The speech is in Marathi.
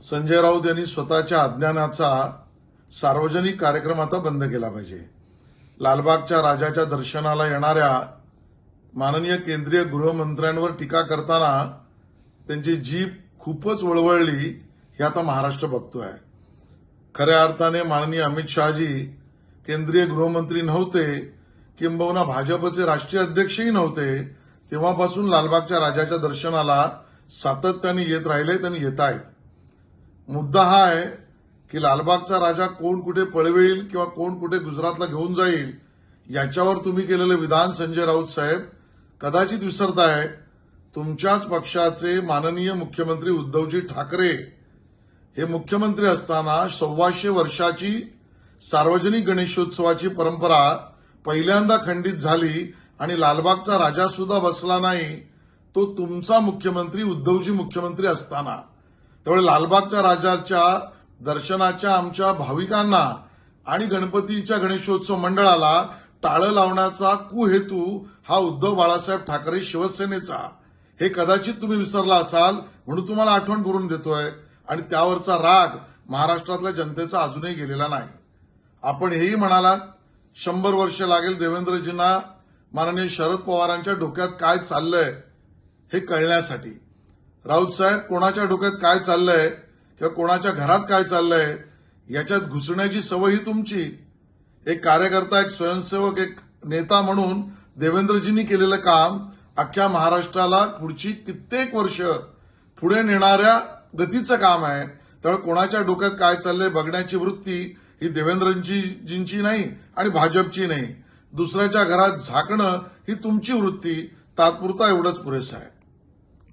संजय राऊत यांनी स्वतःच्या अज्ञानाचा सार्वजनिक कार्यक्रम आता बंद केला पाहिजे. लालबागच्या राजाच्या दर्शनाला येणाऱ्या माननीय केंद्रीय गृहमंत्र्यांवर टीका करताना त्यांची जीभ खूपच वळवळली हे आता महाराष्ट्र बघतोय. खऱ्या अर्थाने माननीय अमित शहाजी केंद्रीय गृहमंत्री नव्हते, किंबहुना भाजपचे राष्ट्रीय अध्यक्षही नव्हते, तेव्हापासून लालबागच्या राजाच्या दर्शनाला सातत्याने येत राहिले आणि येत आहेत. मुद्दा हा आहे की लालबागचा राजा कोण कुठे पळवेल किंवा कोण कुठे गुजरातला घेऊन जाईल याच्यावर तुम्ही केलेलं विधान संजय राऊत साहेब कदाचित विसरताय. तुमच्याच पक्षाचे माननीय मुख्यमंत्री उद्धवजी ठाकरे हे मुख्यमंत्री असताना 125 वर्षाची सार्वजनिक गणेशोत्सवाची परंपरा पहिल्यांदा खंडित झाली आणि लालबागचा राजा सुद्धा बसला नाही, तो तुमचा मुख्यमंत्री उद्धवजी मुख्यमंत्री असताना. त्यामुळे लालबागच्या राजाच्या दर्शनाच्या आमच्या भाविकांना आणि गणपतीच्या गणेशोत्सव मंडळाला टाळं लावण्याचा कुहेतू हा उद्धव बाळासाहेब ठाकरे शिवसेनेचा, हे कदाचित तुम्ही विसरला असाल म्हणून तुम्हाला आठवण करून देतोय. आणि त्यावरचा राग महाराष्ट्रातल्या जनतेचा अजूनही गेलेला नाही. आपण हेही म्हणालात 100 वर्ष लागेल देवेंद्रजींना माननीय शरद पवारांच्या डोक्यात काय चाललंय हे कळण्यासाठी. राऊत साहेब, कोणाच्या डोक्यात काय चाललंय किंवा कोणाच्या घरात काय चाललंय याच्यात घुसण्याची सवय ही तुमची. एक कार्यकर्ता, एक स्वयंसेवक, एक नेता म्हणून देवेंद्रजींनी केलेलं काम अख्ख्या महाराष्ट्राला पुढची कित्येक वर्ष पुढे नेणाऱ्या गतीचं काम आहे. त्यामुळे कोणाच्या डोक्यात काय चाललंय बघण्याची वृत्ती ही देवेंद्रजींची नाही आणि भाजपची नाही. दुसऱ्याच्या घरात झाकणं ही तुमची वृत्ती. तात्पुरता एवढंच पुरेसं आहे.